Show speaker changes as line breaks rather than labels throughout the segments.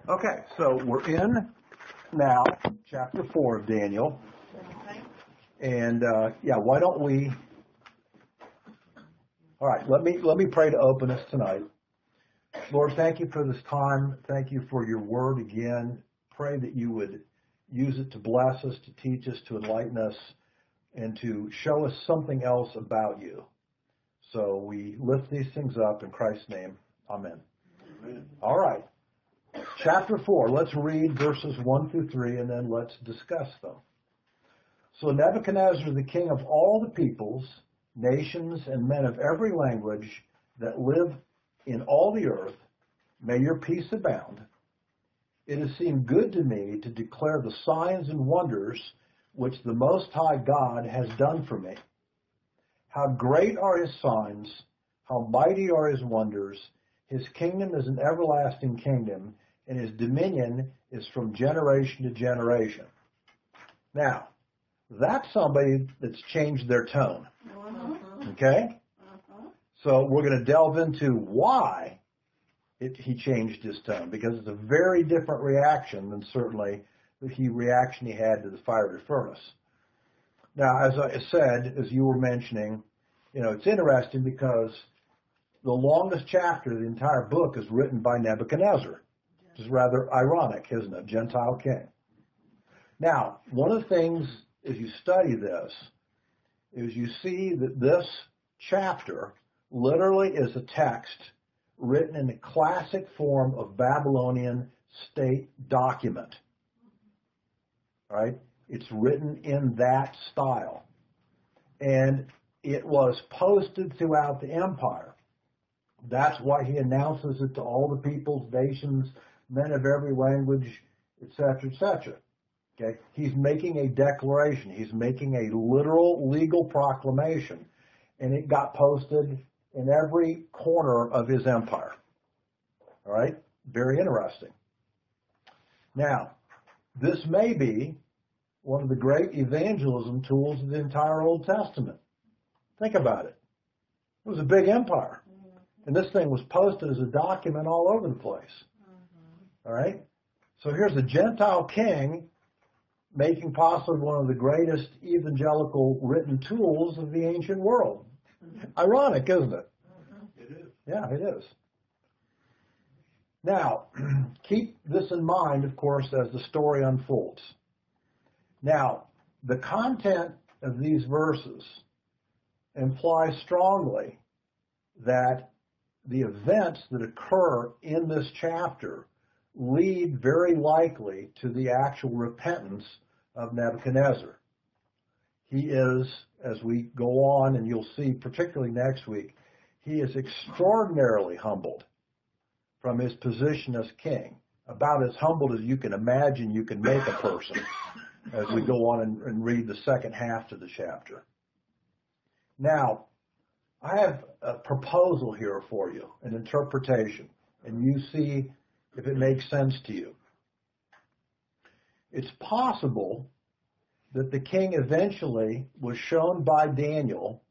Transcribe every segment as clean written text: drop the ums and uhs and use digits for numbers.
Okay, so we're in now chapter 4 of Daniel. And why don't we? All right, let me pray to open us tonight. Lord, thank you for this time. Thank you for your word again. Pray that you would use it to bless us, to teach us, to enlighten us, and to show us something else about you. So we lift these things up in Christ's name. Amen. Amen. All right. Chapter 4, let's read verses 1 through 3, and then let's discuss them. So Nebuchadnezzar, the king of all the peoples, nations, and men of every language that live in all the earth, may your peace abound. It has seemed good to me to declare the signs and wonders which the Most High God has done for me. How great are his signs, how mighty are his wonders. His kingdom is an everlasting kingdom, and his dominion is from generation to generation. Now, that's somebody that's changed their tone. Okay? So we're going to delve into why he changed his tone, because it's a very different reaction than certainly the reaction he had to the fiery furnace. Now, as I said, as you were mentioning, it's interesting because the longest chapter of the entire book is written by Nebuchadnezzar, which is rather ironic, isn't it? Gentile king. Now, one of the things as you study this is you see that this chapter literally is a text written in the classic form of Babylonian state document. Right? It's written in that style. And it was posted throughout the empire. That's why he announces it to all the peoples, nations, men of every language, etc., etc. Okay? He's making a declaration. He's making a literal legal proclamation. And it got posted in every corner of his empire. All right? Very interesting. Now, this may be one of the great evangelism tools of the entire Old Testament. Think about it. It was a big empire. And this thing was posted as a document all over the place. All right? So here's a Gentile king making possibly one of the greatest evangelical written tools of the ancient world. Ironic, isn't it?
It is.
Yeah, it is. Now, keep this in mind, of course, as the story unfolds. Now, the content of these verses implies strongly that the events that occur in this chapter lead very likely to the actual repentance of Nebuchadnezzar. He is, as we go on, and you'll see particularly next week, he is extraordinarily humbled from his position as king, about as humbled as you can imagine you can make a person, as we go on and read the second half to the chapter. Now, I have a proposal here for you, an interpretation, and you see if it makes sense to you. It's possible that the king eventually was shown by Daniel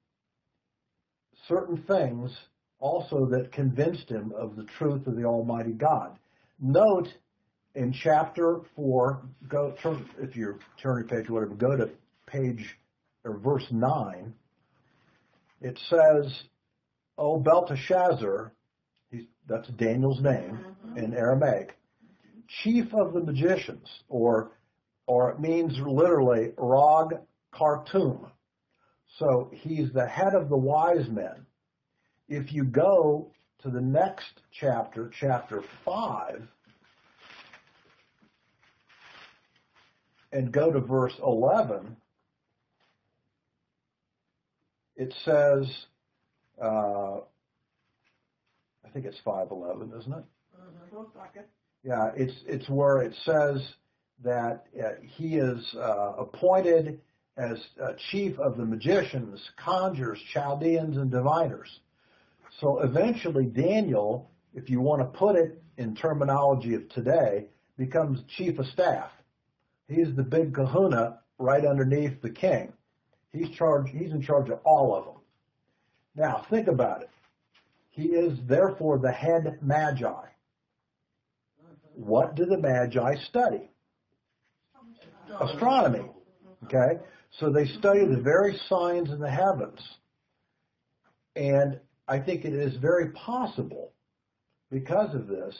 certain things also that convinced him of the truth of the Almighty God. Note in chapter 4, if you're turning page or whatever, go to page or verse 9. It says, "O Belteshazzar," that's Daniel's name in Aramaic, "chief of the magicians," or it means literally Rog Khartoum. So he's the head of the wise men. If you go to the next chapter, chapter 5, and go to verse 11, it says, I think it's 5:11, isn't it?
Looks like it.
Yeah, it's where it says that he is appointed as chief of the magicians, conjurers, Chaldeans, and diviners. So eventually Daniel, if you want to put it in terminology of today, becomes chief of staff. He's the big kahuna right underneath the king. He's in charge of all of them. Now, think about it. He is therefore the head magi. What do the Magi study? Astronomy. Okay? So they study the very signs in the heavens. And I think it is very possible, because of this,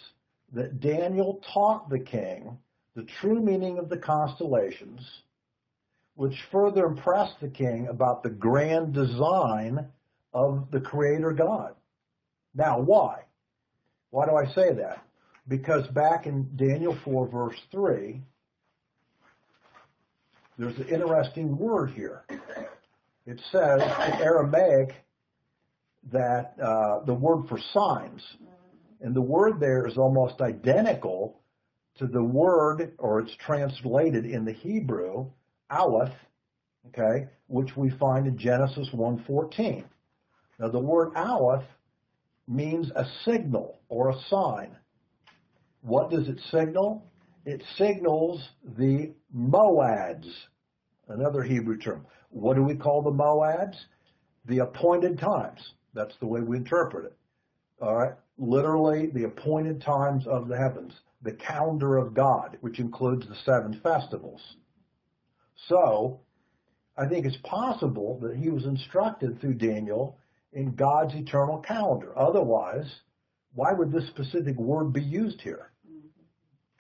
that Daniel taught the king the true meaning of the constellations, which further impressed the king about the grand design of the Creator God. Now, why? Why do I say that? Because back in Daniel 4, verse 3, there's an interesting word here. It says in Aramaic that the word for signs, and the word there is almost identical to the word, or it's translated in the Hebrew, aleph, okay, which we find in Genesis 1:14. Now, the word aleph means a signal or a sign. What does it signal? It signals the moads, another Hebrew term. What do we call the moads? The appointed times. That's the way we interpret it. All right? Literally, the appointed times of the heavens, the calendar of God, which includes the 7 festivals. So, I think it's possible that he was instructed through Daniel in God's eternal calendar. Otherwise, why would this specific word be used here?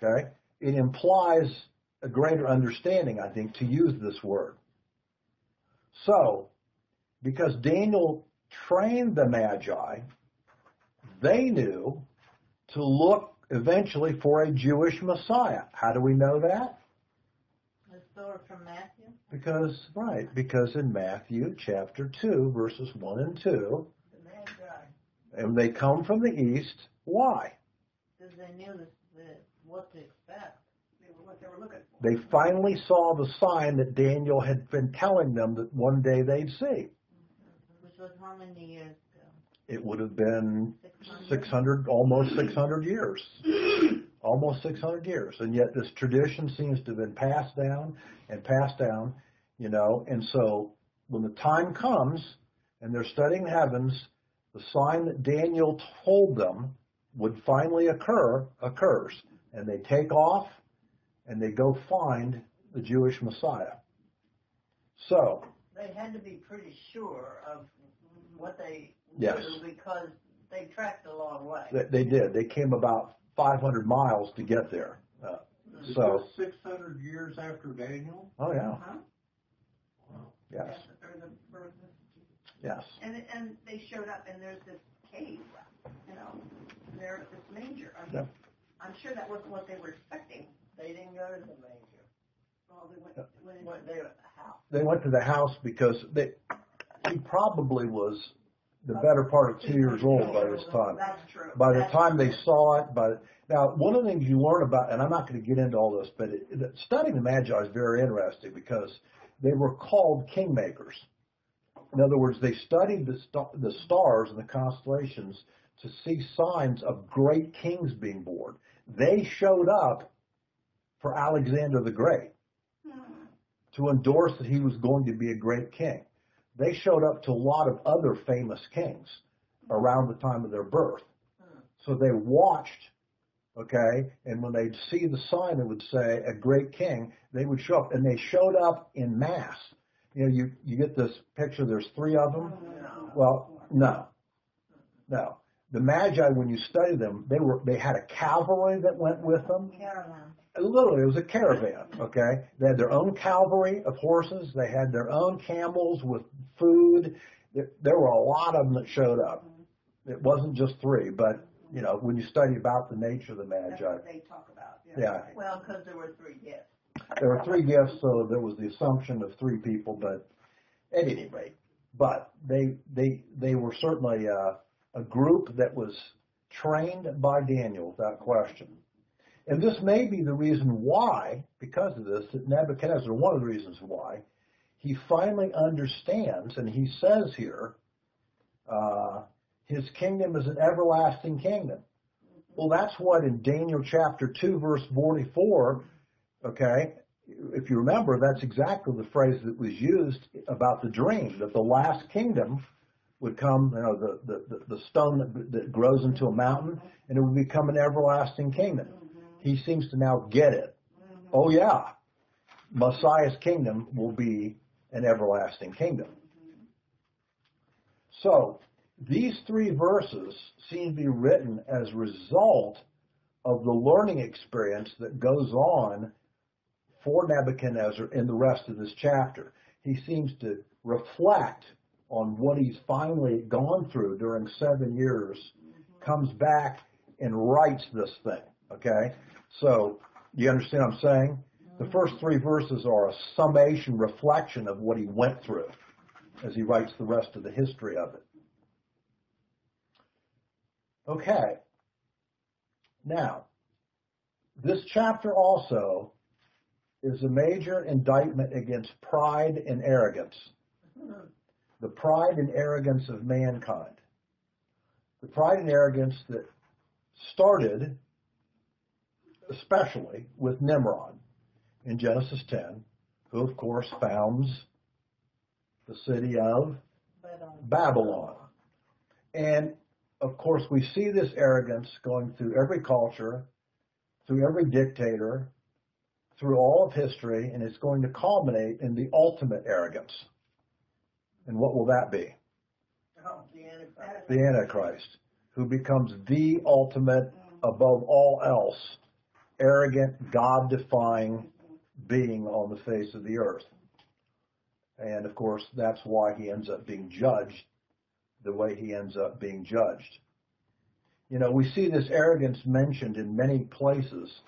Okay? It implies a greater understanding, I think, to use this word. So, because Daniel trained the Magi, they knew to look eventually for a Jewish Messiah. How do we know that?
The story from Matthew?
Because in Matthew chapter 2, verses 1 and 2,
The Magi.
and they come from the east. Why?
Because they knew what to expect.
What they were looking for.
They finally saw the sign that Daniel had been telling them that one day they'd see.
Which was how many years ago?
It would have been
600?
almost 600 years. Almost 600 years. And yet this tradition seems to have been passed down, you know. And so when the time comes and they're studying heavens, the sign that Daniel told them would finally occurs. And they take off and they go find the Jewish Messiah. So,
They had to be pretty sure of what they
Yes.
knew because they tracked a long way.
they did. They came about 500 miles to get there.
Is
So,
this 600 years after Daniel?
oh yeah,
Huh?
yes,
Or the birth of
yes.
And they showed up, and there's this cave, you know, there's this manger. I mean,
Yep.
I'm sure that wasn't what they were expecting. They didn't go to the manger. Well, they went to the house.
They went to the house because he probably was the better part of 2 years old by this time.
That's true.
By the time they saw it, now one of the things you learn about, and I'm not going to get into all this, but studying the Magi is very interesting because they were called kingmakers. In other words, they studied the stars and the constellations to see signs of great kings being born. They showed up for Alexander the Great to endorse that he was going to be a great king. They showed up to a lot of other famous kings around the time of their birth. So they watched, okay, and when they'd see the sign that would say a great king, they would show up, and they showed up in mass. You know, you get this picture, there's 3 of them. Well, no. The Magi, when you study them, they had a cavalry that went with them.
Caravan.
Literally, it was a caravan, okay? They had their own cavalry of horses. They had their own camels with food. There were a lot of them that showed up. It wasn't just 3, but, you know, when you study about the nature of the
That's
Magi.
what they talk about.
Yeah.
Well, because there were 3 gifts.
There were 3 gifts, so there was the assumption of 3 people, but at any rate. But they were certainly a group that was trained by Daniel, without question. And this may be the reason why, because of this, that Nebuchadnezzar, one of the reasons why, he finally understands, and he says here, his kingdom is an everlasting kingdom. Well, that's what in Daniel chapter 2, verse 44, okay, if you remember, that's exactly the phrase that was used about the dream, that the last kingdom would come, you know, the stone that grows into a mountain, and it would become an everlasting kingdom. he seems to now get it.
Mhm.
Oh yeah, Messiah's kingdom will be an everlasting kingdom. So these 3 verses seem to be written as a result of the learning experience that goes on for Nebuchadnezzar in the rest of this chapter. He seems to reflect on what he's finally gone through during 7 years, comes back and writes this thing, okay? So, you understand what I'm saying? The first 3 verses are a summation, reflection of what he went through as he writes the rest of the history of it. Okay. Now, this chapter also is a major indictment against pride and arrogance. The pride and arrogance of mankind. The pride and arrogance that started especially with Nimrod in Genesis 10, who of course founds the city of Babylon. And of course we see this arrogance going through every culture, through every dictator, through all of history, and it's going to culminate in the ultimate arrogance. And what will that be?
Oh, the Antichrist.
The Antichrist, who becomes the ultimate, above all else, arrogant, God-defying being on the face of the earth. And of course, that's why he ends up being judged the way he ends up being judged. You know, we see this arrogance mentioned in many places.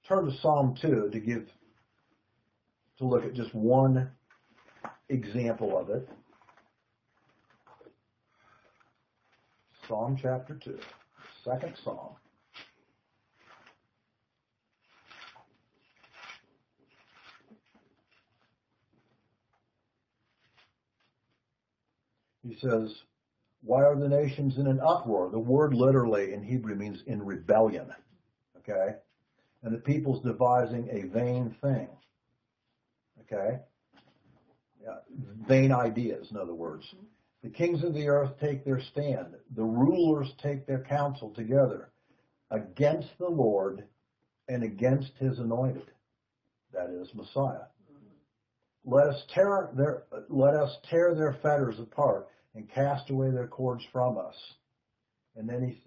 Turn to Psalm 2 to look at just one example of it. Psalm chapter 2, second Psalm. He says, why are the nations in an uproar? The word literally in Hebrew means in rebellion. Okay? And the people's devising a vain thing. Okay? Yeah, vain ideas, in other words. The kings of the earth take their stand. The rulers take their counsel together against the Lord and against his anointed. That is Messiah. Let us tear their fetters apart and cast away their cords from us. And then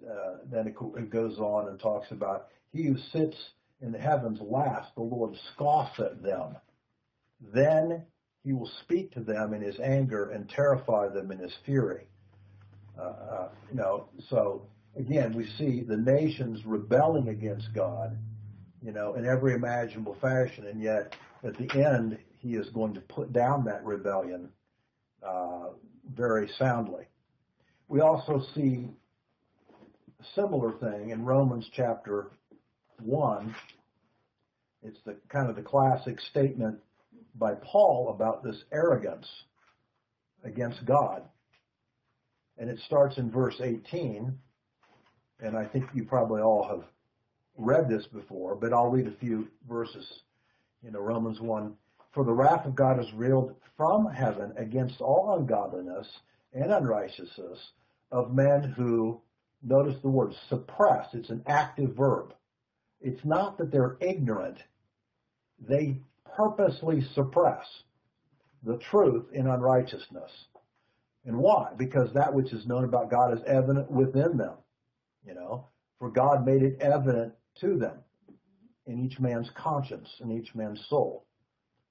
it goes on and talks about he who sits in the heavens laughs, the Lord scoffs at them. Then he will speak to them in his anger and terrify them in his fury. So again, we see the nations rebelling against God, in every imaginable fashion, and yet at the end, he is going to put down that rebellion very soundly. We also see a similar thing in Romans chapter 1. It's the kind of the classic statement by Paul about this arrogance against God. And it starts in verse 18, and I think you probably all have read this before, but I'll read a few verses. Romans 1, for the wrath of God is revealed from heaven against all ungodliness and unrighteousness of men who, notice the word suppress, it's an active verb. It's not that they're ignorant, they purposely suppress the truth in unrighteousness. And why? Because that which is known about God is evident within them, for God made it evident to them in each man's conscience, in each man's soul.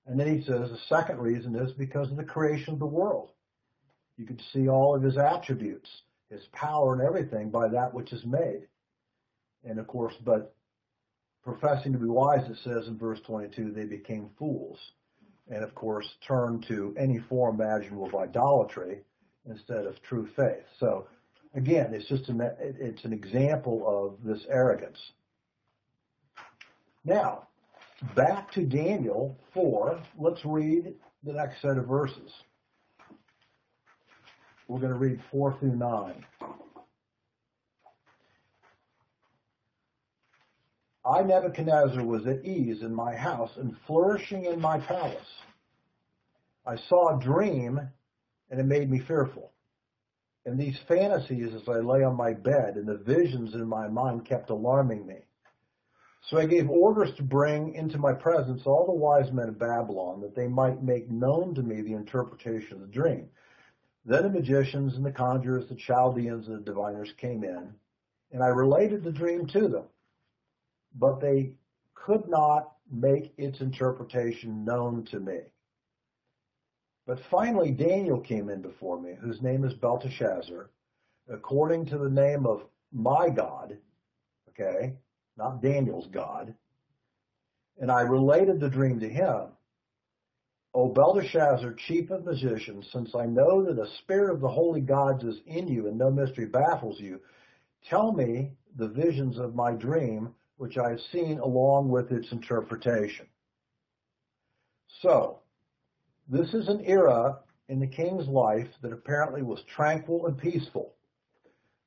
And then he says the second reason is because of the creation of the world. You could see all of his attributes, his power and everything by that which is made. And of course, but professing to be wise, it says in verse 22, they became fools. And of course, turned to any form imaginable of idolatry instead of true faith. So again, it's an example of this arrogance. Now, back to Daniel 4, let's read the next set of verses. We're going to read 4 through 9. I, Nebuchadnezzar, was at ease in my house and flourishing in my palace. I saw a dream, and it made me fearful. And these fantasies as I lay on my bed and the visions in my mind kept alarming me. So I gave orders to bring into my presence all the wise men of Babylon, that they might make known to me the interpretation of the dream. Then the magicians and the conjurers, the Chaldeans and the diviners came in, and I related the dream to them, but they could not make its interpretation known to me. But finally Daniel came in before me, whose name is Belteshazzar, according to the name of my God, okay, not Daniel's God, and I related the dream to him. O Belteshazzar, chief of magicians, since I know that the spirit of the holy gods is in you and no mystery baffles you, tell me the visions of my dream, which I have seen, along with its interpretation. So, this is an era in the king's life that apparently was tranquil and peaceful.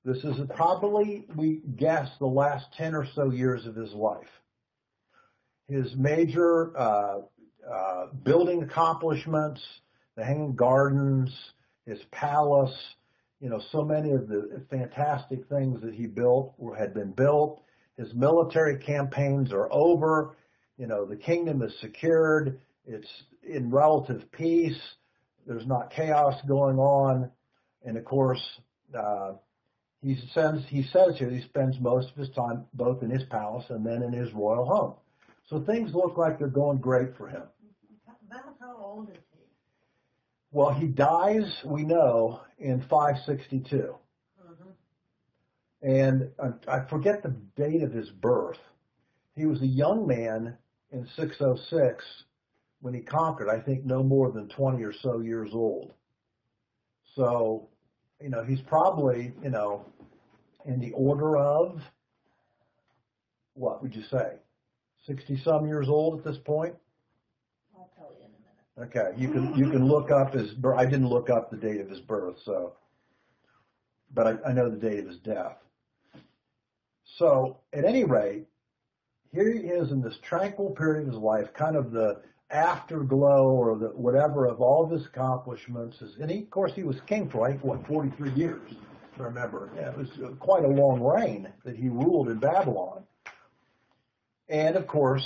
This is probably, we guess, the last 10 or so years of his life. His major building accomplishments, the Hanging Gardens, his palace, so many of the fantastic things that he built had been built. His military campaigns are over. The kingdom is secured. It's in relative peace. There's not chaos going on. And of course, he says here he spends most of his time both in his palace and then in his royal home. So things look like they're going great for him.
About how old is he?
Well, he dies, we know, in 562. And I forget the date of his birth. He was a young man in 606 when he conquered, I think no more than 20 or so years old. So, he's probably, in the order of, what would you say, 60-some years old at this point?
I'll tell you in a minute.
Okay, you can look up his birth. I didn't look up the date of his birth, but I know the date of his death. So, at any rate, here he is in this tranquil period of his life, kind of the afterglow or the whatever of all of his accomplishments. And of course, he was king for, 43 years, I remember. Yeah, it was quite a long reign that he ruled in Babylon. And, of course,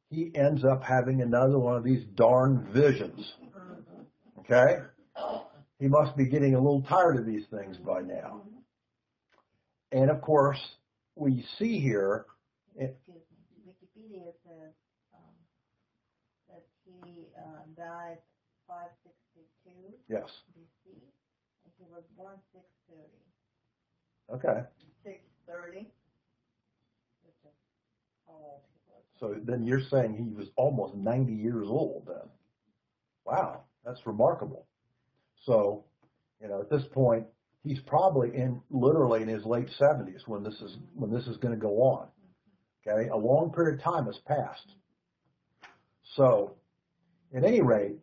he ends up having another one of these darn visions. Okay? He must be getting a little tired of these things by now. And, of course, we see here...
Excuse me. Wikipedia says that he died 562
Yes.
BC, and he was born 630.
Okay.
630, which is how old he was.
So then you're saying he was almost 90 years old then. Wow, that's remarkable. So, at this point, he's probably literally in his late 70s when this is going to go on. Okay, a long period of time has passed. So, at any rate,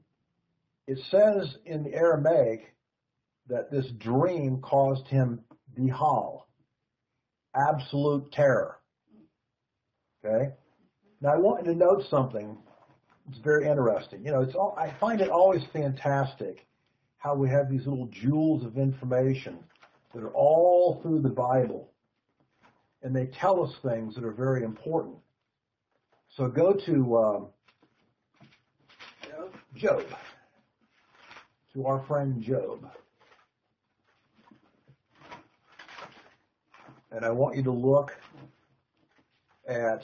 it says in the Aramaic that this dream caused him bihal, absolute terror. Okay? Now I want you to note something. It's very interesting. I find it always fantastic how we have these little jewels of information that are all through the Bible, and they tell us things that are very important. So go to Job, to our friend Job. And I want you to look at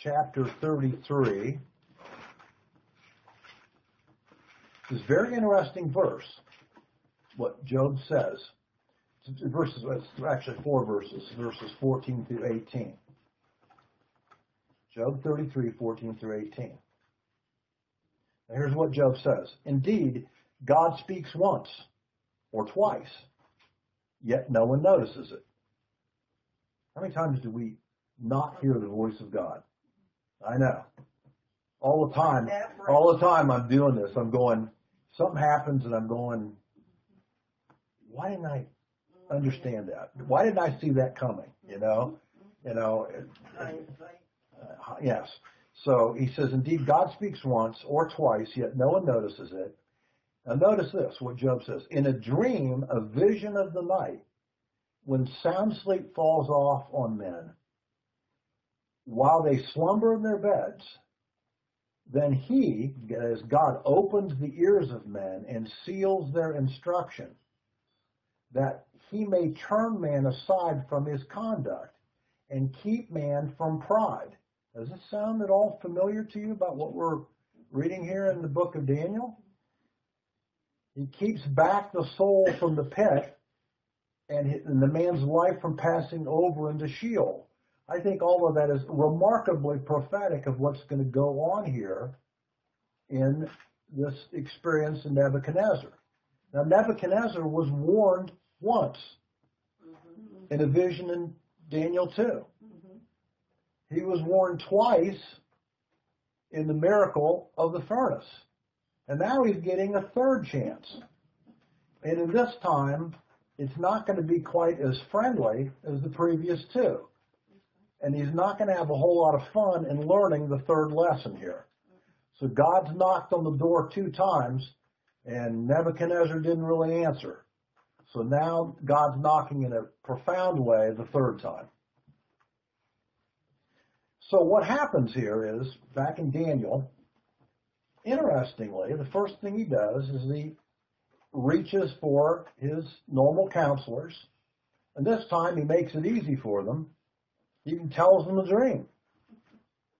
chapter 33. This very interesting verse, what Job says. Actually 4 verses, verses 14 through 18. Job 33, 14 through 18. Now here's what Job says. Indeed, God speaks once or twice, yet no one notices it. How many times do we not hear the voice of God? I know. All the time I'm doing this. I'm going, something happens and I'm going, why didn't I understand that? Why didn't I see that coming? Yes. So he says, indeed, God speaks once or twice, yet no one notices it. Now notice this, what Job says. In a dream, a vision of the night, when sound sleep falls off on men, while they slumber in their beds, then he, as God, opens the ears of men and seals their instruction, that he may turn man aside from his conduct and keep man from pride. Does this sound at all familiar to you about what we're reading here in the book of Daniel? He keeps back the soul from the pit and the man's life from passing over into Sheol. I think all of that is remarkably prophetic of what's going to go on here in this experience in Nebuchadnezzar. Now, Nebuchadnezzar was warned once in a vision in Daniel 2. He was warned twice in the miracle of the furnace. And now he's getting a third chance. And in this time, it's not going to be quite as friendly as the previous two. And he's not going to have a whole lot of fun in learning the third lesson here. So God's knocked on the door 2 times, and Nebuchadnezzar didn't really answer. So now God's knocking in a profound way the third time. So what happens here is, back in Daniel, interestingly, the first thing he does is he reaches for his normal counselors, and this time he makes it easy for them. He even tells them a dream.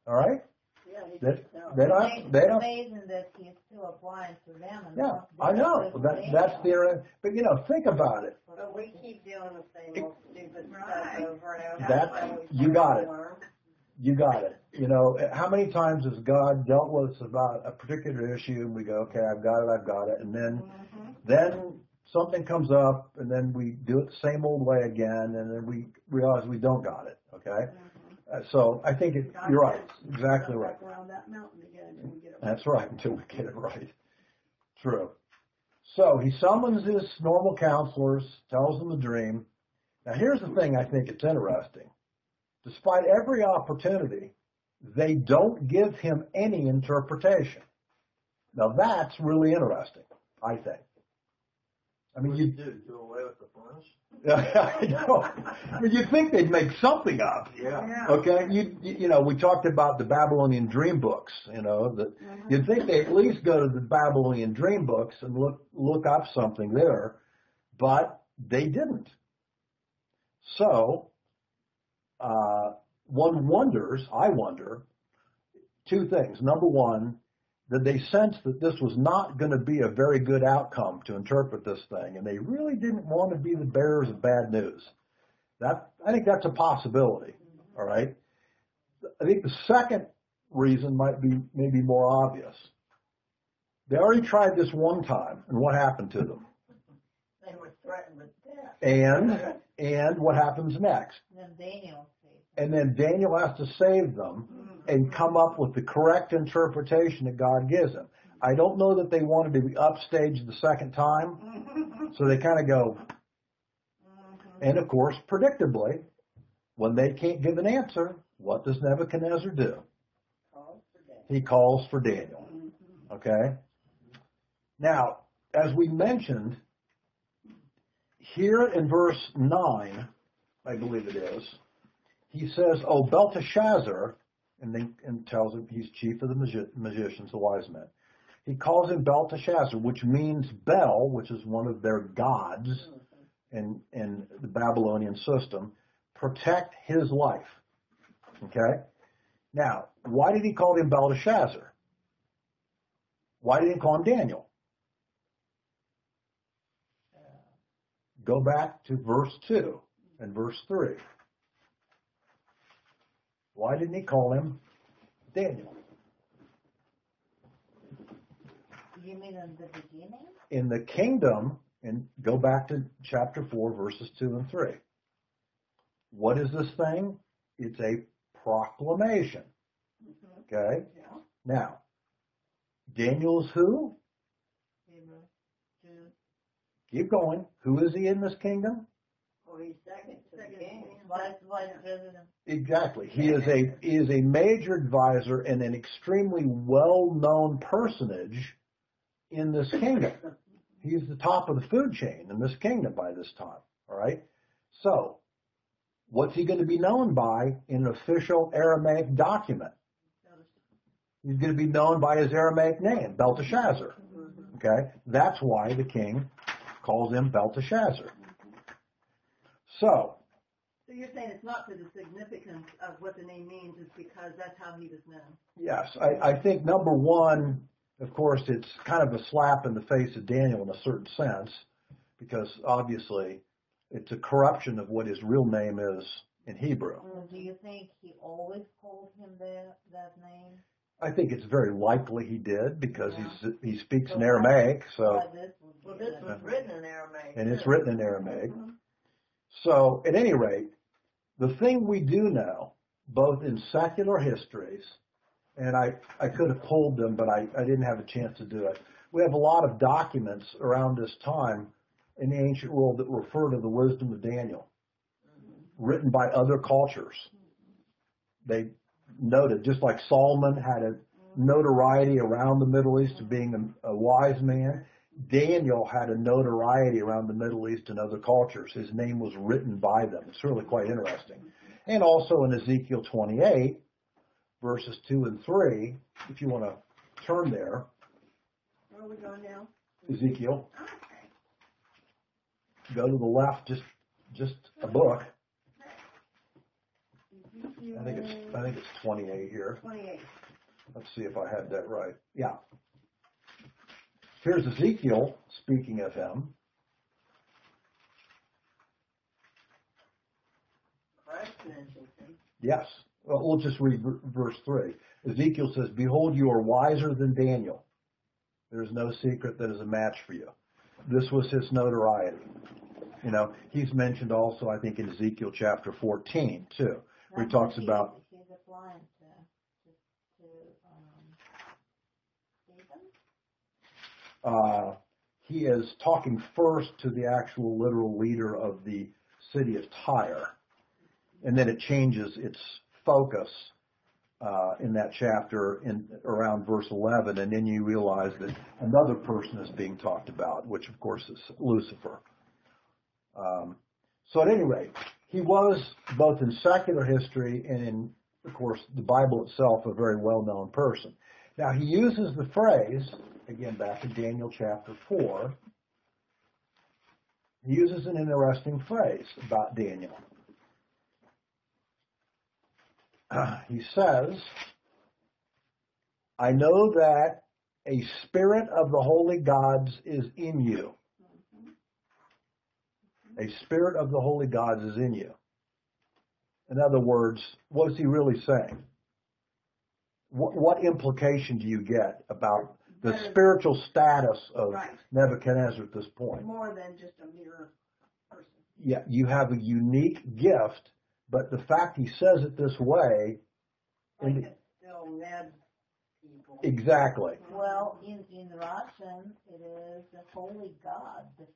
All right?
Yeah, he
They
It's
don't.
amazing that he's still applying to them. And
Yeah,
not
I know. That's
the
their. But think about it.
But we keep doing the same old stupid stuff over and over.
That you got it. You got it. How many times has God dealt with us about a particular issue, and we go, okay, I've got it, and then something comes up, and then we do it the same old way again, and then we realize we don't got it. Okay, so I think you're right, exactly right.
Around that mountain again until we get it right.
That's right, until we get it right. True. So he summons his normal counselors, tells them the dream. Now here's the thing I think it's interesting. Despite every opportunity, they don't give him any interpretation. Now that's really interesting, I think. I mean,
do away with the furnace?
I know. I mean, you'd think they'd make something up.
Yeah.
Okay, we talked about the Babylonian dream books. That you'd think they at least go to the Babylonian dream books and look up something there, but they didn't. So I wonder, 2 things. Number one, that they sensed that this was not going to be a very good outcome to interpret this thing, and they really didn't want to be the bearers of bad news. I think that's a possibility, all right? I think the second reason might be maybe more obvious. They already tried this one time, and what happened to them?
They were threatened with death.
And what happens next?
Then Daniel says.
And then Daniel has to save them and come up with the correct interpretation that God gives him. I don't know that they wanted to be upstaged the second time, so they kind of go. And of course, predictably, when they can't give an answer, what does Nebuchadnezzar do? He calls for Daniel. Okay? Now, as we mentioned, here in verse 9, I believe it is, he says, "Oh, Belteshazzar," and tells him he's chief of the magicians, the wise men. He calls him Belteshazzar, which means Bel, which is one of their gods in the Babylonian system, protect his life. Okay? Now, why did he call him Belteshazzar? Why didn't he call him Daniel? Go back to verse 2 and verse 3. Why didn't he call him Daniel?
You mean in the beginning?
In the kingdom, and go back to chapter 4, verses 2 and 3. What is this thing? It's a proclamation. Okay?
Yeah.
Now, Daniel is who? Keep going. Who is he in this kingdom?
Oh, he's second to the king.
Vice president.
Exactly. He is a major advisor and an extremely well-known personage in this kingdom. He's the top of the food chain in this kingdom by this time. All right? So, What's he going to be known by in an official Aramaic document? He's going to be known by his Aramaic name, Belteshazzar. Okay? That's why the king calls him Belteshazzar. So
you're saying it's not for the significance of what the name means, it's because that's how he was known.
yes, I think number one, of course, it's kind of a slap in the face of Daniel in a certain sense, because obviously it's a corruption of what his real name is in Hebrew.
Do you think he always called him that name?
I think it's very likely he did, because
Yeah.
he speaks in Aramaic, so,
But this would be
This was written in Aramaic.
and it's written in Aramaic. So, at any rate, the thing we do know, both in secular histories, and I could have pulled them, but I didn't have a chance to do it. We have a lot of documents around this time in the ancient world that refer to the wisdom of Daniel, written by other cultures. They noted, just like Solomon had a notoriety around the Middle East of being a wise man, Daniel had a notoriety around the Middle East and other cultures. His name was written by them. It's really quite interesting. And also in Ezekiel 28, verses 2 and 3, if you want to turn there,
Where are we going now?
Ezekiel,
Okay.
go to the left, just a book. I think it's 28 here.
28.
Let's see if I had that right. Yeah. Here's Ezekiel speaking of him.
Christ mentions him.
Yes. Well, we'll just read verse 3. Ezekiel says, "Behold, you are wiser than Daniel. There is no secret that is a match for you." This was his notoriety. You know, he's mentioned also, I think, in Ezekiel chapter 14, too, where he talks about...
He's applying to Stephen?
He is talking first to the actual literal leader of the city of Tyre, and then it changes its focus in that chapter in around verse 11, and then you realize that another person is being talked about, which of course is Lucifer. So at any rate, he was both in secular history and in, of course, the Bible itself, a very well-known person. Now he uses the phrase, again back in Daniel chapter 4, he uses an interesting phrase about Daniel. He says, "I know that a spirit of the holy gods is in you." A spirit of the holy gods is in you. In other words, what is he really saying? What implication do you get about the spiritual status of
Right.
Nebuchadnezzar at this point?
More than just a mere person.
Yeah, you have a unique gift, but the fact he says it this way,
Like it's still Ned people.
exactly.
Well, in Russian, it is the holy God, the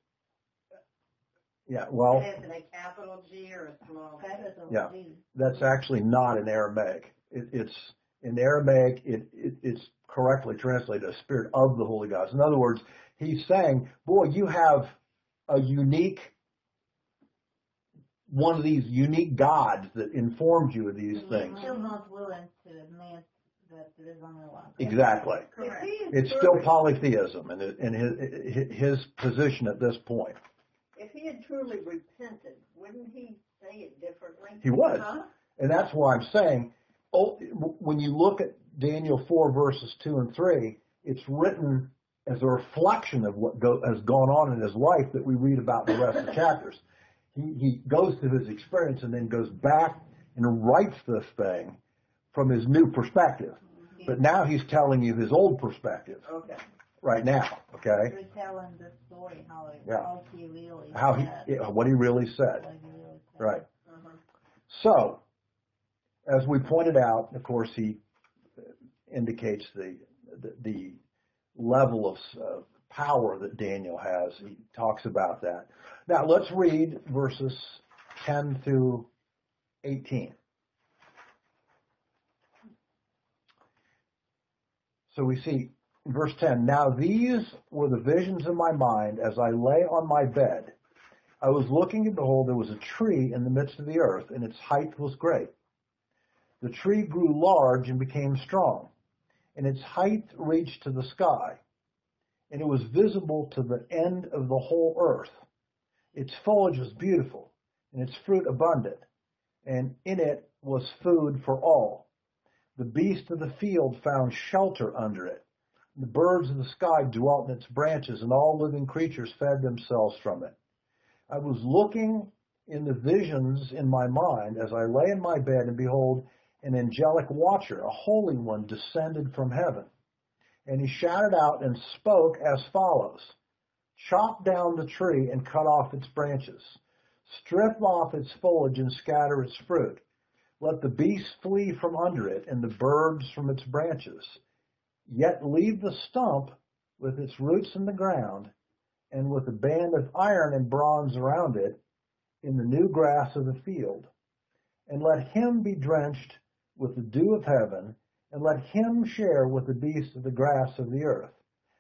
Yeah, well,
Is it a capital G or a small G?
capital
Yeah.
G.
that's actually not in Aramaic. It's in Aramaic. It's correctly translated as spirit of the holy gods. In other words, he's saying, boy, you have a unique, one of these unique gods that informs you of these things.
Still not willing to admit that there is only one.
Exactly.
Correct.
It's still polytheism in his position at this point.
If he had truly repented, wouldn't he say it differently?
He would.
Huh?
And that's why I'm saying, when you look at Daniel 4 verses 2 and 3, it's written as a reflection of what has gone on in his life that we read about in the rest of the chapters. He goes through his experience and then goes back and writes this thing from his new perspective. But now he's telling you his old perspective
Okay.
right now, okay?
Retelling the story, how he really
What he really said.
what he really said.
Right.
Uh-huh.
So, as we pointed out, of course, he indicates the level of power that Daniel has. He talks about that. Now, let's read verses 10 through 18. So we see verse 10, "Now these were the visions of my mind as I lay on my bed, I was looking, and behold, there was a tree in the midst of the earth, and its height was great. The tree grew large and became strong, and its height reached to the sky, and it was visible to the end of the whole earth. Its foliage was beautiful, and its fruit abundant, and in it was food for all. The beasts of the field found shelter under it. The birds of the sky dwelt in its branches, and all living creatures fed themselves from it. I was looking in the visions in my mind as I lay in my bed, and behold, an angelic watcher, a holy one, descended from heaven. And he shouted out and spoke as follows: chop down the tree and cut off its branches. Strip off its foliage and scatter its fruit. Let the beasts flee from under it and the birds from its branches. Yet leave the stump with its roots in the ground, and with a band of iron and bronze around it, in the new grass of the field. And let him be drenched with the dew of heaven, and let him share with the beasts of the grass of the earth.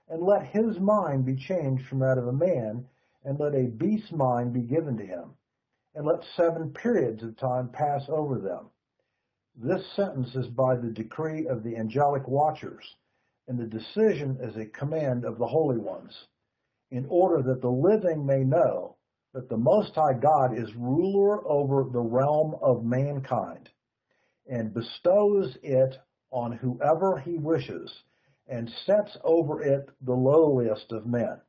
And let his mind be changed from that of a man, and let a beast's mind be given to him. And let 7 periods of time pass over them. This sentence is by the decree of the angelic watchers, and the decision is a command of the holy ones, in order that the living may know that the Most High God is ruler over the realm of mankind, and bestows it on whoever he wishes, and sets over it the lowliest of men.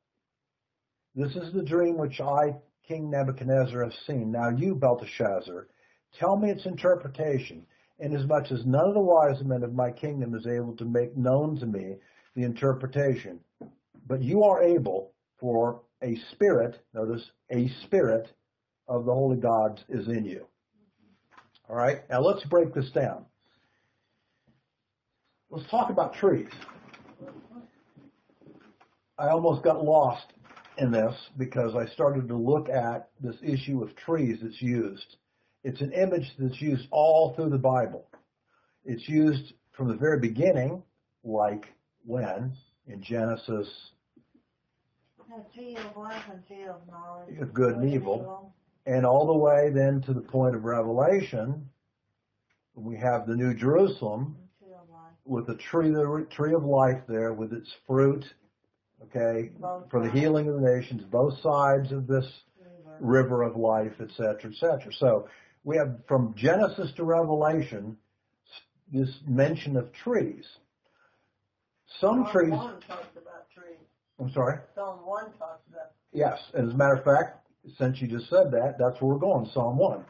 This is the dream which I, King Nebuchadnezzar, have seen. Now you, Belteshazzar, tell me its interpretation, inasmuch as none of the wise men of my kingdom is able to make known to me the interpretation. But you are able, for a spirit, notice, a spirit of the holy gods is in you. All right, now let's break this down. Let's talk about trees. I almost got lost in this because I started to look at this issue of trees that's used. It's an image that's used all through the Bible. It's used from the very beginning, like when? In Genesis.
The tree of life and tree of knowledge.
Of good and evil. And all the way then to the point of Revelation, we have the New Jerusalem with the tree of life there with its fruit, okay, for the healing of the nations, both sides of this river of life, etc., etc. So we have from Genesis to Revelation this mention of trees. Some trees.
Psalm 1 talks about trees.
I'm sorry?
Psalm 1 talks about.
Yes, and as a matter of fact, since you just said that, that's where we're going, Psalm 1.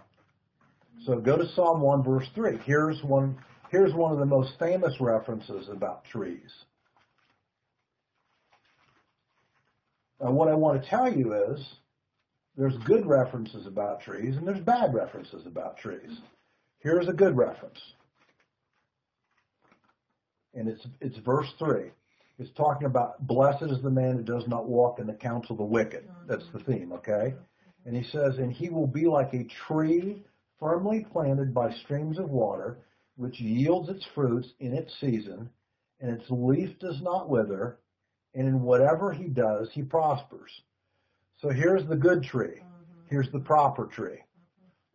So go to Psalm 1, verse 3. Here's one of the most famous references about trees. Now, what I want to tell you is there's good references about trees and there's bad references about trees. Here's a good reference. And it's verse 3. It's talking about, blessed is the man who does not walk in the counsel of the wicked. That's the theme, okay? And he says, and he will be like a tree firmly planted by streams of water, which yields its fruits in its season, and its leaf does not wither, and in whatever he does, he prospers. So here's the good tree. Here's the proper tree.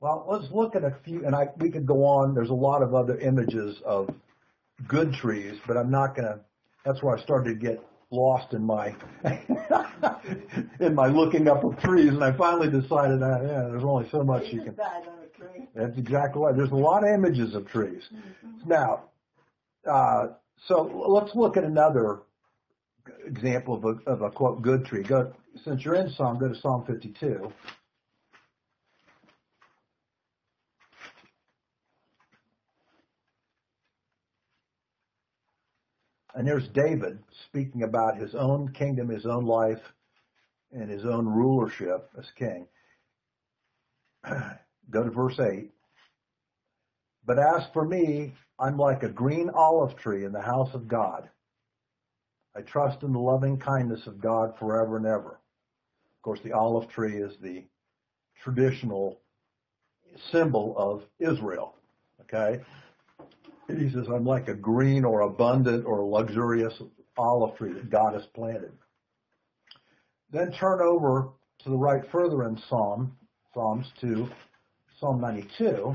Well, let's look at a few, and we could go on. There's a lot of other images of good trees, but I'm not going to. That's where I started to get lost in my in my looking up of trees, and I finally decided that there's only so much you can. That's exactly right. There's a lot of images of trees. Now, so let's look at another example of a quote good tree. Since you're in Psalm, go to Psalm 52. And there's David speaking about his own kingdom, his own life, and his own rulership as king. Go to verse 8. But as for me, I'm like a green olive tree in the house of God. I trust in the loving kindness of God forever and ever. Of course, the olive tree is the traditional symbol of Israel. Okay? He says, I'm like a green or abundant or luxurious olive tree that God has planted. Then turn over to the right further in Psalms to Psalm 92.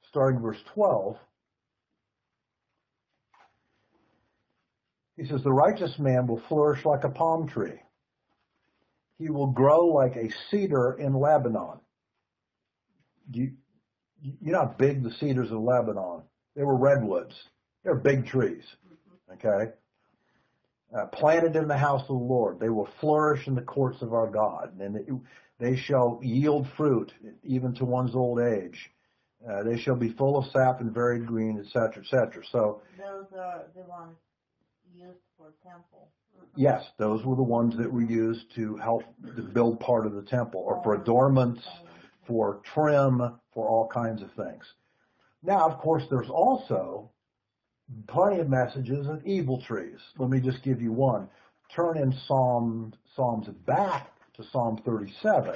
Starting verse 12. He says, the righteous man will flourish like a palm tree. He will grow like a cedar in Lebanon. You know how big the cedars of Lebanon? They were redwoods. They're big trees. Okay? Planted in the house of the Lord. They will flourish in the courts of our God. And they shall yield fruit even to one's old age. They shall be full of sap and very green, etc., etc. So
those are the ones used for temple.
Yes, those were the ones that were used to help to build part of the temple, or for adornments, for trim, for all kinds of things. Now, of course, there's also plenty of messages of evil trees. Let me just give you one. Turn in Psalms back to Psalm 37.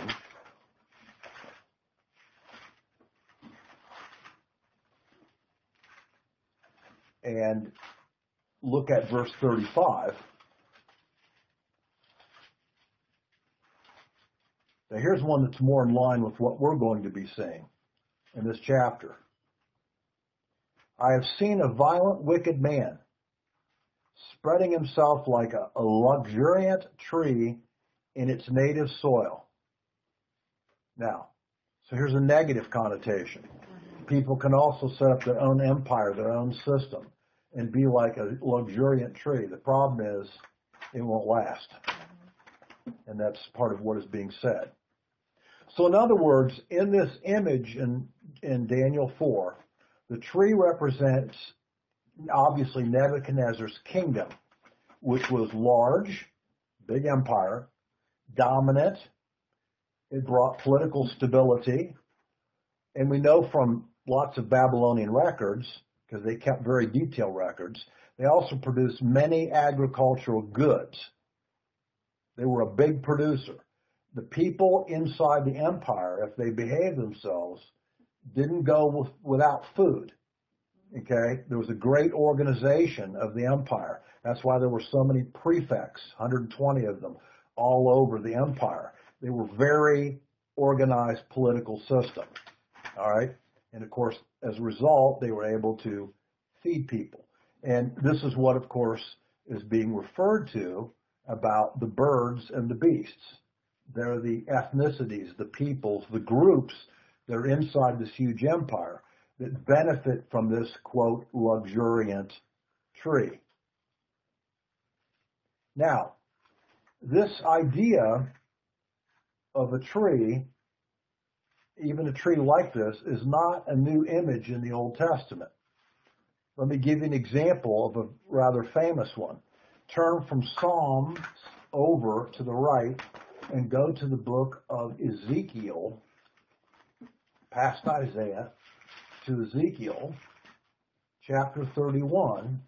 And look at verse 35. Now here's one that's more in line with what we're going to be seeing in this chapter. I have seen a violent, wicked man spreading himself like a luxuriant tree in its native soil. Now, so here's a negative connotation. People can also set up their own empire, their own system, and be like a luxuriant tree. The problem is it won't last. And that's part of what is being said. So in other words, in this image in Daniel 4, the tree represents obviously Nebuchadnezzar's kingdom, which was large, big empire, dominant. It brought political stability. And we know from lots of Babylonian records, because they kept very detailed records, they also produced many agricultural goods. They were a big producer. The people inside the empire, if they behaved themselves, didn't go without food. Okay? There was a great organization of the empire. That's why there were so many prefects, 120 of them, all over the empire. They were very organized political system. All right? And of course, as a result, they were able to feed people. And this is what, of course, is being referred to about the birds and the beasts. They're the ethnicities, the peoples, the groups that are inside this huge empire that benefit from this, quote, luxuriant tree. Now, this idea of a tree, even a tree like this, is not a new image in the Old Testament. Let me give you an example of a rather famous one. Turn from Psalms over to the right and go to the book of Ezekiel, past Isaiah, to Ezekiel, chapter 31.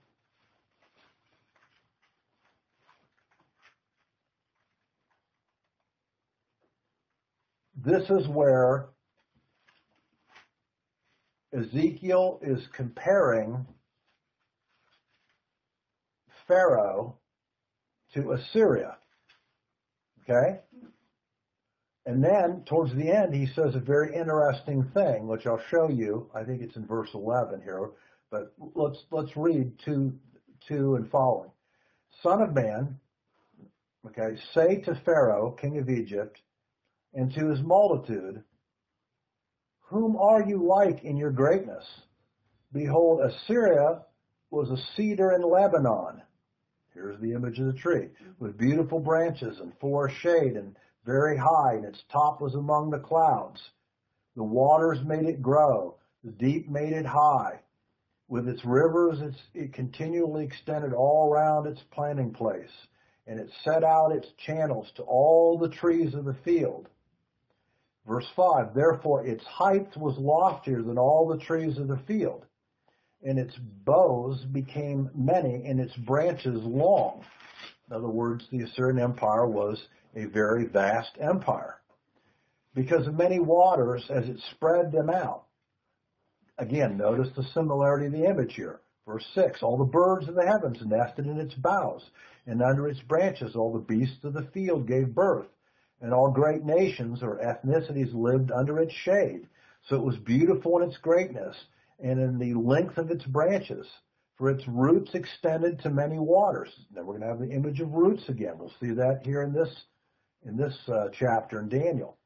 This is where Ezekiel is comparing Pharaoh to Assyria. Okay? And then, towards the end, he says a very interesting thing, which I'll show you. I think it's in verse 11 here, but let's read 2 and following. Son of man, okay, say to Pharaoh, king of Egypt, and to his multitude, whom are you like in your greatness? Behold, Assyria was a cedar in Lebanon. Here's the image of the tree, with beautiful branches and for shade and very high, and its top was among the clouds. The waters made it grow. The deep made it high. With its rivers, it continually extended all around its planting place, and it set out its channels to all the trees of the field. Verse 5, therefore its height was loftier than all the trees of the field, and its boughs became many, and its branches long. In other words, the Assyrian Empire was a very vast empire. Because of many waters, as it spread them out, Again, notice the similarity of the image here. Verse 6, all the birds of the heavens nested in its boughs, and under its branches all the beasts of the field gave birth, and all great nations or ethnicities lived under its shade. So it was beautiful in its greatness, and in the length of its branches, for its roots extended to many waters. Now we're going to have the image of roots again. We'll see that here in this chapter in Daniel.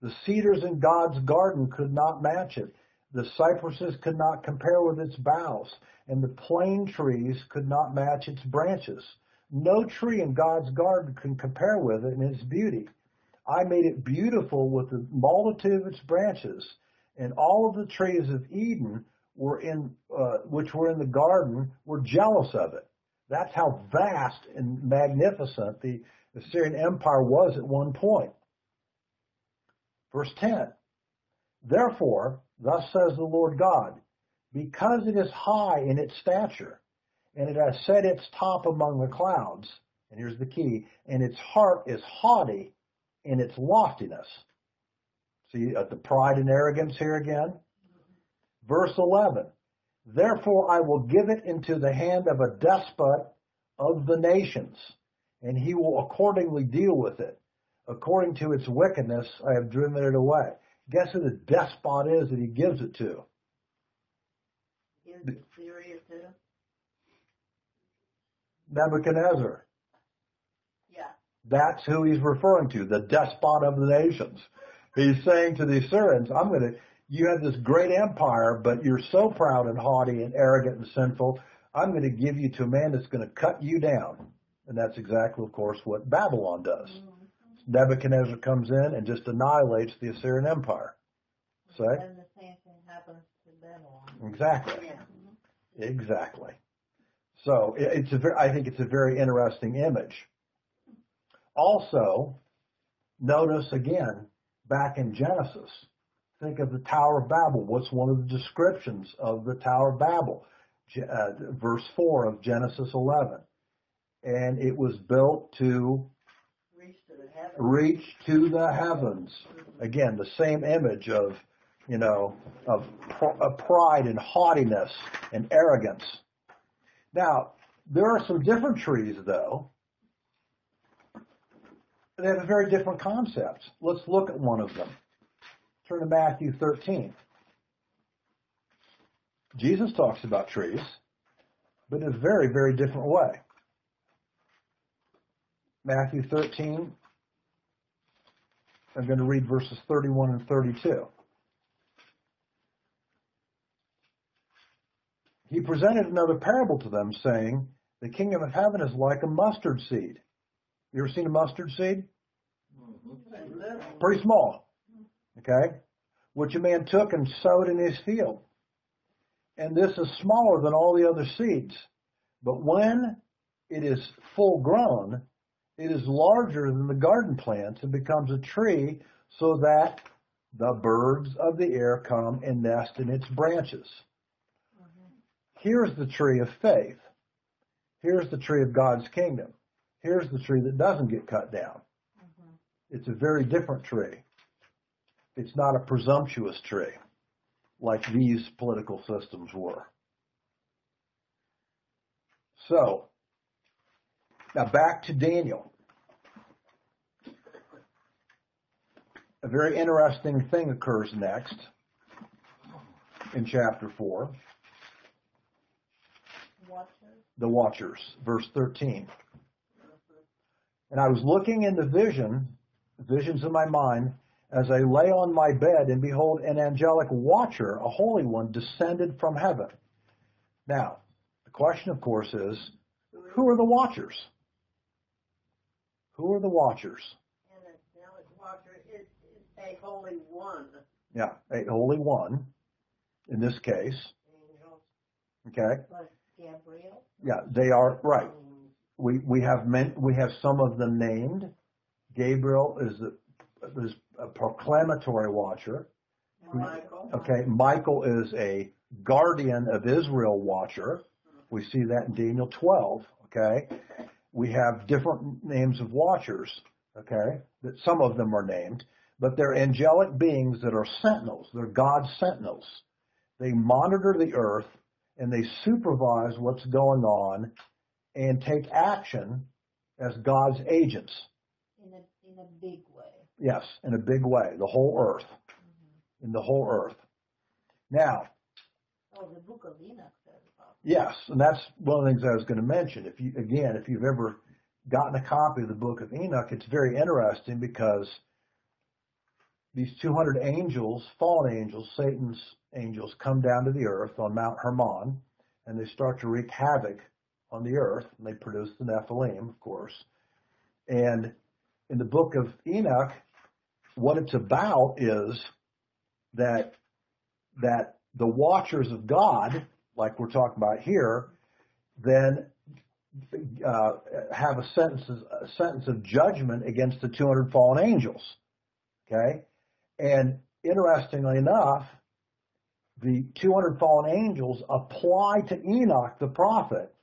The cedars in God's garden could not match it. The cypresses could not compare with its boughs, and the plane trees could not match its branches. No tree in God's garden can compare with it in its beauty. I made it beautiful with the multitude of its branches, and all of the trees of Eden which were in the garden were jealous of it. That's how vast and magnificent the Assyrian Empire was at one point. Verse 10, therefore, thus says the Lord God, because it is high in its stature, and it has set its top among the clouds, and here's the key, and its heart is haughty in its loftiness. See the pride and arrogance here again? Verse 11, therefore I will give it into the hand of a despot of the nations, and he will accordingly deal with it. According to its wickedness, I have driven it away. Guess who the despot is that he gives it to?
Is it Syria too?
Nebuchadnezzar.
Yeah.
That's who he's referring to, the despot of the nations. He's saying to the Assyrians, you have this great empire, but you're so proud and haughty and arrogant and sinful, I'm going to give you to a man that's going to cut you down. And that's exactly, of course, what Babylon does. Mm-hmm. Nebuchadnezzar comes in and just annihilates the Assyrian Empire. See?
And the same thing happens to Babylon.
Exactly.
Yeah.
Exactly. So I think it's a very interesting image. Also, notice again, back in Genesis, think of the Tower of Babel. What's one of the descriptions of the Tower of Babel? Verse 4 of Genesis 11. And it was built to reach to the heavens. Again, the same image of pride and haughtiness and arrogance. Now, there are some different trees, though. They have a very different concept. Let's look at one of them. Turn to Matthew 13. Jesus talks about trees, but in a very, very different way. Matthew 13, I'm going to read verses 31 and 32. He presented another parable to them, saying, the kingdom of heaven is like a mustard seed. You ever seen a mustard seed? Mm-hmm. Pretty small. Okay? Which a man took and sowed in his field. And this is smaller than all the other seeds. But when it is full grown, it is larger than the garden plants and becomes a tree, so that the birds of the air come and nest in its branches. Mm-hmm. Here's the tree of faith. Here's the tree of God's kingdom. Here's the tree that doesn't get cut down. Mm-hmm. It's a very different tree. It's not a presumptuous tree like these political systems were. So, now back to Daniel. A very interesting thing occurs next in chapter 4. The Watchers, verse 13. And I was looking into visions in my mind, as I lay on my bed, and behold, an angelic watcher, a holy one, descended from heaven. Now, the question, of course, is, who are the watchers? Who are the watchers?
An angelic watcher is a holy one.
Yeah, a holy one, in this case.
Angels.
Okay.
Like Gabriel?
Yeah, they are, right. We have some of them named. Gabriel is a proclamatory watcher.
Michael.
Okay, Michael is a guardian of Israel watcher. We see that in Daniel 12. Okay, we have different names of watchers. Okay, that some of them are named, but they're angelic beings that are sentinels. They're God's sentinels. They monitor the earth and they supervise what's going on and take action as God's agents.
In a big way.
Yes, in a big way. The whole earth. In the whole earth. Now,
the Book of Enoch says about
yes, and that's one of the things I was going to mention. If you've ever gotten a copy of the Book of Enoch, it's very interesting because these 200 angels, fallen angels, Satan's angels, come down to the earth on Mount Hermon, and they start to wreak havoc on the earth, and they produce the Nephilim, of course. And in the Book of Enoch, what it's about is that the watchers of God, like we're talking about here, then have a sentence of judgment against the 200 fallen angels. Okay? And interestingly enough, the 200 fallen angels apply to Enoch the prophet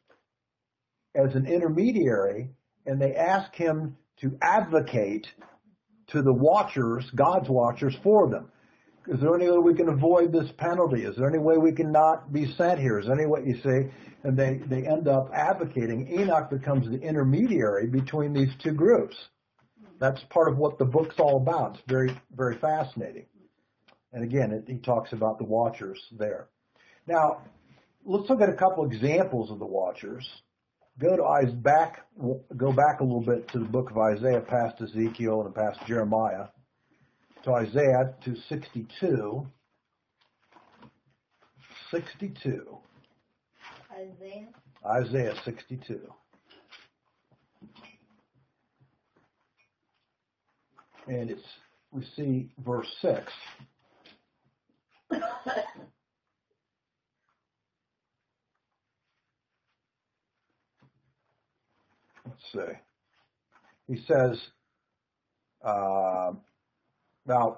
as an intermediary, and they ask him to advocate to the watchers, God's watchers, for them. Is there any way we can avoid this penalty? Is there any way we can not be sent here? Is there any way, you see? And they end up advocating. Enoch becomes the intermediary between these two groups. That's part of what the book's all about. It's very, very fascinating. And again, he talks about the watchers there. Now, let's look at a couple examples of the watchers. Go back a little bit to the book of Isaiah, past Ezekiel and past Jeremiah, to Isaiah to 62. 62. Isaiah 62. And we see verse 6. Let's see. He says, now,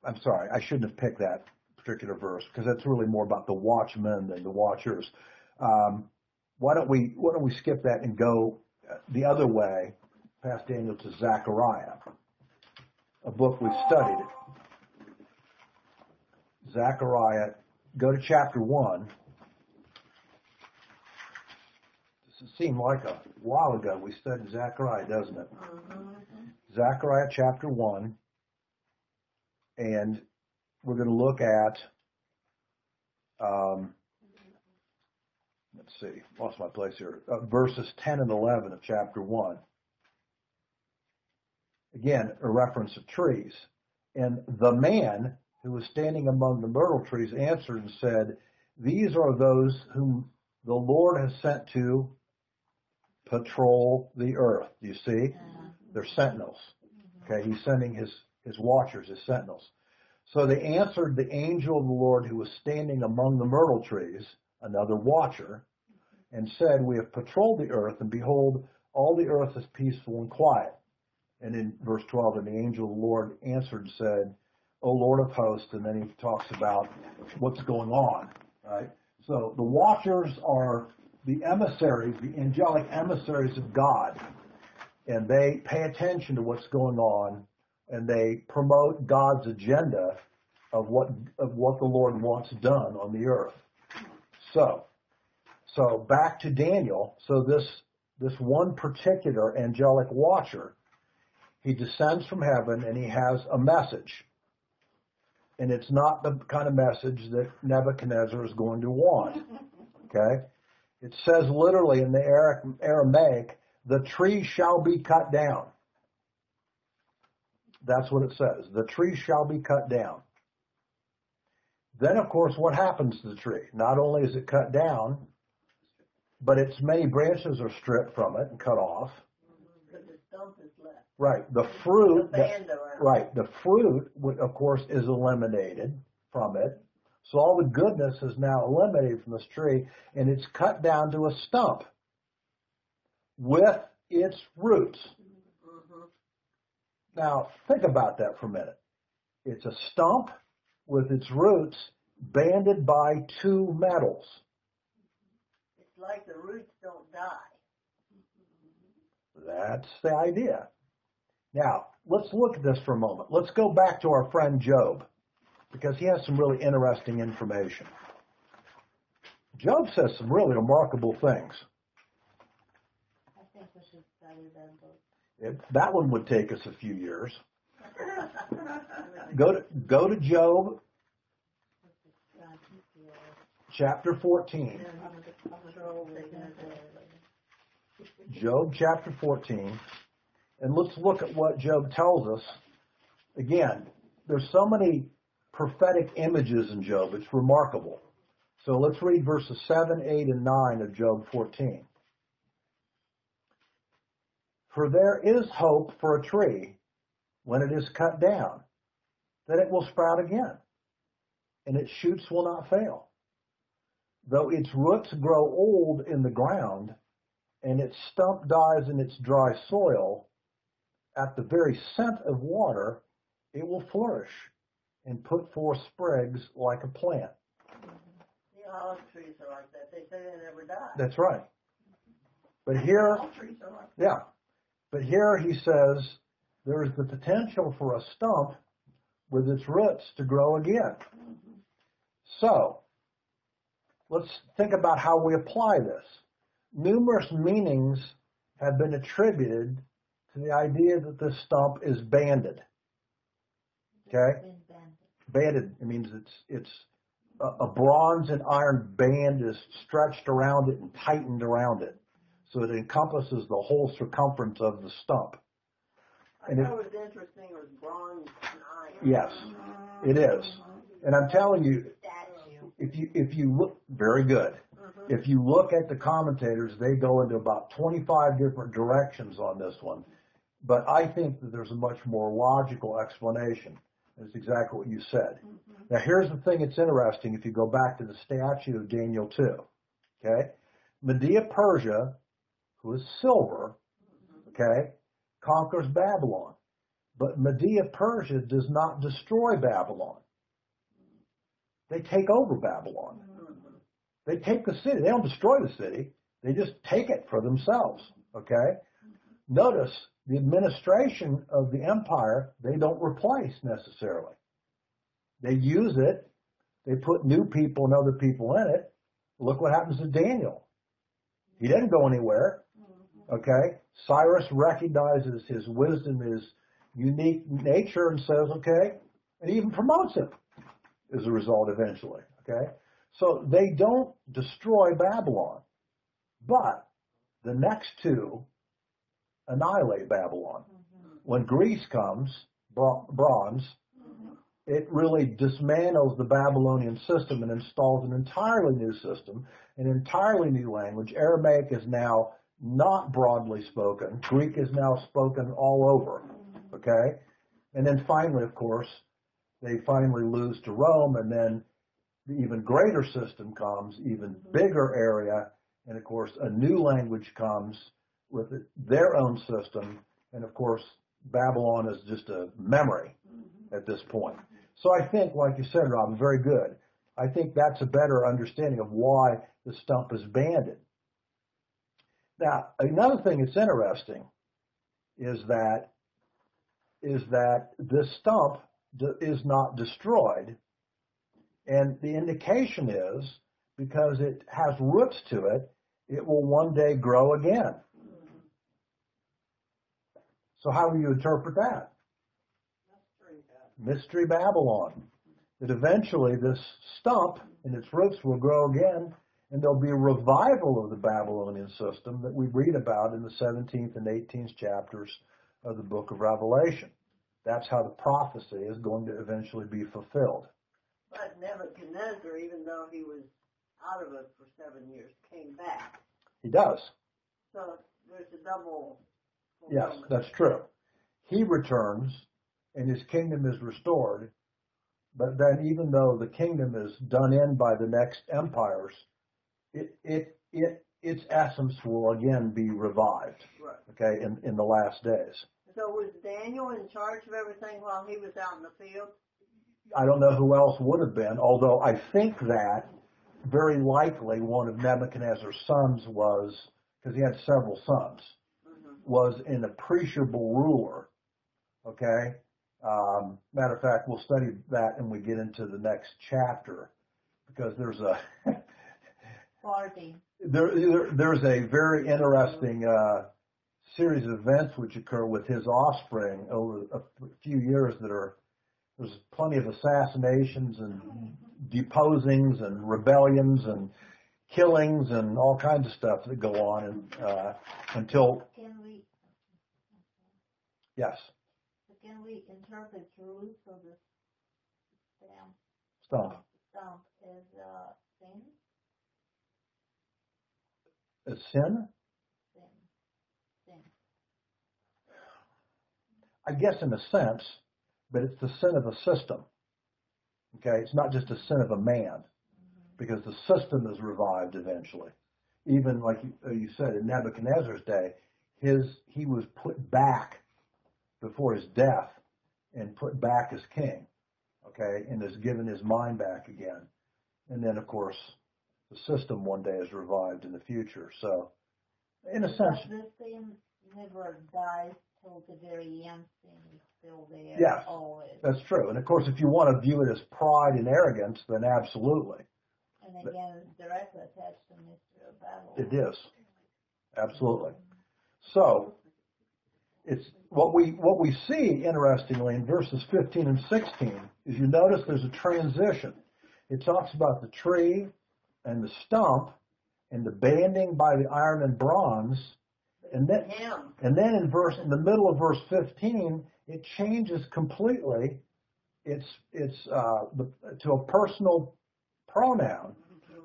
I'm sorry, I shouldn't have picked that particular verse because that's really more about the watchmen than the watchers. Why don't we skip that and go the other way, past Daniel, to Zechariah, a book we've studied. Zechariah, go to chapter 1. It seemed like a while ago we studied Zechariah, doesn't it? Zechariah chapter 1, and we're going to look at, let's see, lost my place here, verses 10 and 11 of chapter 1. Again, a reference of trees. And the man who was standing among the myrtle trees answered and said, "These are those whom the Lord has sent to patrol the earth." Do you see? They're sentinels. Okay, he's sending his watchers, his sentinels. So they answered the angel of the Lord who was standing among the myrtle trees, another watcher, and said, "We have patrolled the earth, and behold, all the earth is peaceful and quiet." And in verse 12, and the angel of the Lord answered and said, "O Lord of hosts," and then he talks about what's going on, right? So the watchers are the emissaries, the angelic emissaries of God, and they pay attention to what's going on, and they promote God's agenda of what the Lord wants done on the earth. So back to Daniel. So this one particular angelic watcher, he descends from heaven and he has a message. And it's not the kind of message that Nebuchadnezzar is going to want. Okay? It says literally in the Aramaic, "The tree shall be cut down." That's what it says. The tree shall be cut down. Then, of course, what happens to the tree? Not only is it cut down, but its many branches are stripped from it and cut off.
But the stump is left.
Right. The fruit,
The band around.
right. The fruit, of course, is eliminated from it. So all the goodness is now eliminated from this tree, and it's cut down to a stump with its roots. Now, think about that for a minute. It's a stump with its roots banded by two metals.
It's like the roots don't die.
That's the idea. Now, let's look at this for a moment. Let's go back to our friend Job, because he has some really interesting information. Job says some really remarkable things.
I think we should study that book.
That one would take us a few years. Go to Job chapter 14. Job chapter 14. And let's look at what Job tells us. Again, there's so many prophetic images in Job. It's remarkable. So let's read verses 7, 8, and 9 of Job 14. For there is hope for a tree when it is cut down, that it will sprout again, and its shoots will not fail. Though its roots grow old in the ground, and its stump dies in its dry soil, at the very scent of water, it will flourish and put forth sprigs like a plant.
The olive trees are like that. They say they never die.
That's right. But here,
Olive trees are like that.
yeah, but here he says there is the potential for a stump with its roots to grow again. So, let's think about how we apply this. Numerous meanings have been attributed to the idea that this stump is banded. Okay? Banded, it means it's a bronze and iron band is stretched around it and tightened around it, so it encompasses the whole circumference of the stump.
I thought it was interesting. It was bronze and iron.
Yes, it is. And I'm telling you, if you look, very good. If you look at the commentators, they go into about 25 different directions on this one. But I think that there's a much more logical explanation. It's exactly what you said. Now, here's the thing that's interesting if you go back to the statue of Daniel 2. Okay? Media-Persia, who is silver, okay, conquers Babylon. But Media-Persia does not destroy Babylon. They take over Babylon. They take the city. They don't destroy the city. They just take it for themselves. Okay? Notice the administration of the empire, they don't replace necessarily. They use it. They put new people and other people in it. Look what happens to Daniel. He didn't go anywhere. Okay? Cyrus recognizes his wisdom, his unique nature, and says, okay, and even promotes him as a result eventually. Okay? So they don't destroy Babylon. But the next two annihilate Babylon. When Greece comes, bronze, it really dismantles the Babylonian system and installs an entirely new system, an entirely new language. Aramaic is now not broadly spoken. Greek is now spoken all over. Okay? And then finally, of course, they finally lose to Rome, and then the even greater system comes, even bigger area, and of course a new language comes with their own system, and of course Babylon is just a memory at this point. So I think, like you said, Robin, very good. I think that's a better understanding of why the stump is banded. Now, another thing that's interesting is that this stump is not destroyed, and the indication is because it has roots to it, it will one day grow again. So how do you interpret that? Mystery Babylon. That eventually this stump and its roots will grow again, and there'll be a revival of the Babylonian system that we read about in the 17th and 18th chapters of the book of Revelation. That's how the prophecy is going to eventually be fulfilled.
But Nebuchadnezzar, even though he was out of it for 7 years, came back.
He does.
So there's a double
Yes,
fulfillment.
that's true. He returns, and his kingdom is restored. But then, even though the kingdom is done in by the next empires, its essence will again be revived.
Right.
Okay, in the last days.
So was Daniel in charge of everything while he was out in the field?
I don't know who else would have been, although I think that very likely one of Nebuchadnezzar's sons was, because he had several sons, was an appreciable ruler. Okay? Matter of fact, we'll study that when we get into the next chapter, because there's
party.
There's a very interesting series of events which occur with his offspring over a few years there's plenty of assassinations and deposings and rebellions and killings and all kinds of stuff that go on until
Can we
yes,
interpret truth so the
stop.
stump is sin?
Is sin?
Sin.
I guess in a sense, but it's the sin of a system. Okay, it's not just a sin of a man, because the system is revived eventually. Even like you said, in Nebuchadnezzar's day, he was put back before his death and put back as king. Okay, and is given his mind back again. And then, of course, the system one day is revived in the future. So, in a sense,
But the sin never dies till the very end. Sin is still there.
Yes.
Always.
that's true. And of course, if you want to view it as pride and arrogance, then absolutely.
And again, it's directly attached to Mystery of Babylon.
It is. Absolutely. So, it's what we see, interestingly, in verses 15 and 16, is you notice there's a transition. It talks about the tree and the stump and the banding by the iron and bronze. And then in the middle of verse 15, it changes completely. It's to a personal pronoun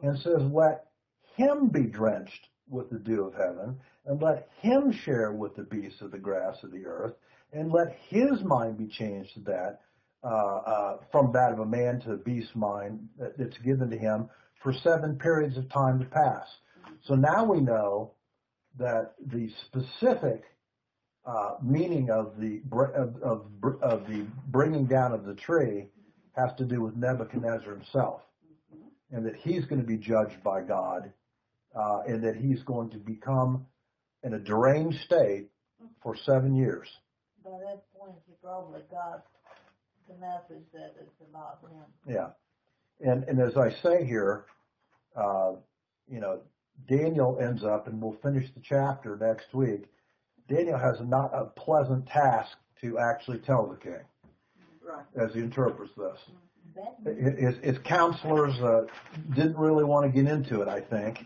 and says, let him be drenched with the dew of heaven, and let him share with the beasts of the grass of the earth, and let his mind be changed to that, from that of a man to the beast's mind that's given to him for 7 periods of time to pass. So now we know that the specific meaning of the bringing down of the tree has to do with Nebuchadnezzar himself, and that he's going to be judged by God, and that he's going to become in a deranged state for 7 years.
By that point, he probably got the message that it's about him.
Yeah, and as I say here, Daniel ends up, and we'll finish the chapter next week. Daniel has not a pleasant task to actually tell the king,
Right.
as he interprets this.
That
His counselors didn't really want to get into it, I think,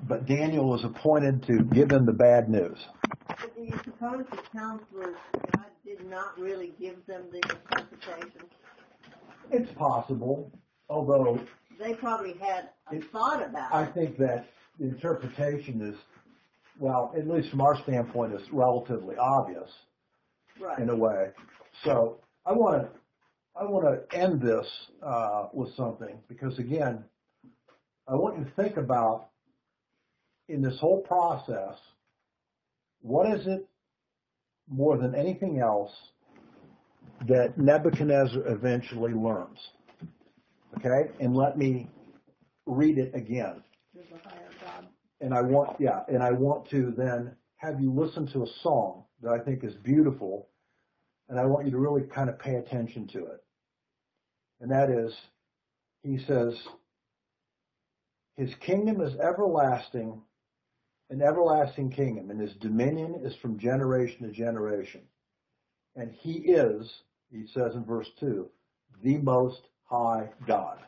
but Daniel was appointed to give him the bad news.
But do you suppose the counselors, God did not really give them the interpretation?
It's possible, although
They probably had a thought about
I
it.
think that the interpretation is, well, at least from our standpoint, is relatively obvious
Right.
in a way. So I want to end this with something, because again, I want you to think about, in this whole process, what is it more than anything else that Nebuchadnezzar eventually learns? Okay, and let me read it again.
There's a higher God.
And I want to then have you listen to a song that I think is beautiful, and I want you to really kind of pay attention to it. And that is, he says, his kingdom is everlasting, an everlasting kingdom, and his dominion is from generation to generation. And he is, he says in verse 2, the most high God.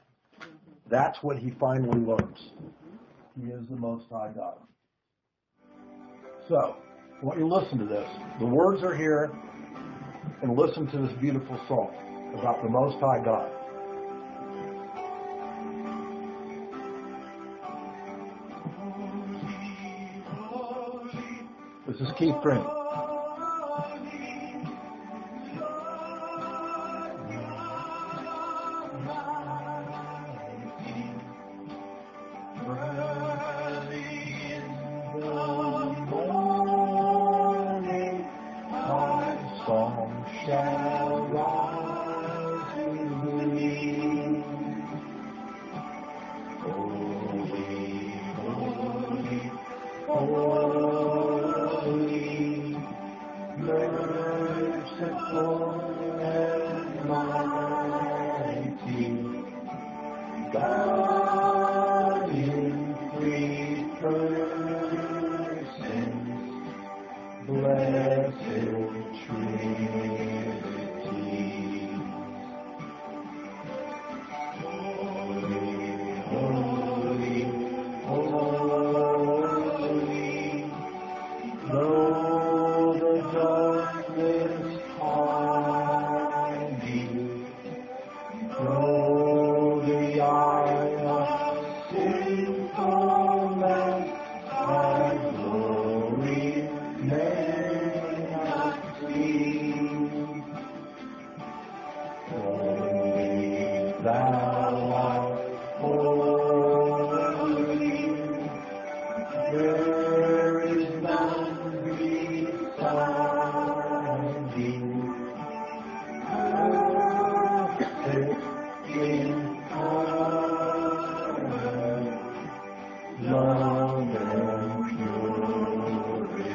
That's what he finally learns. He is the most high God. So, I want you to listen to this. The words are here, and listen to this beautiful song about the most high God. This is Keith Green. Holy, Holy, thou art holy. There is none beside thee. Perfect in heart, love and purity.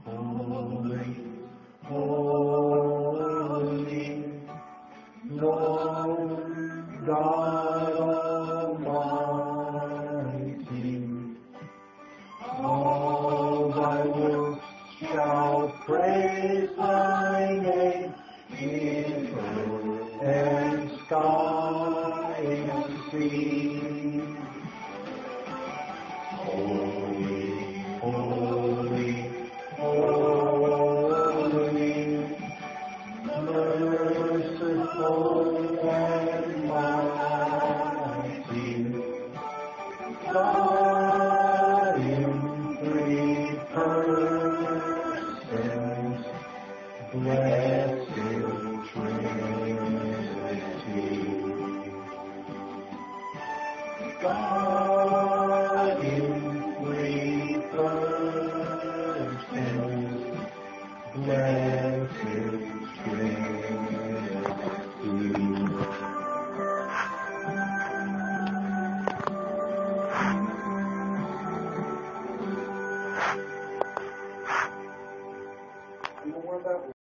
Holy, holy, Lord God Almighty. All thy works shall praise thy name in earth and sky and sea. Holy, holy, holy, merciful and mighty, God in three persons, blessed Trinity. God in three persons, blessed Trinity.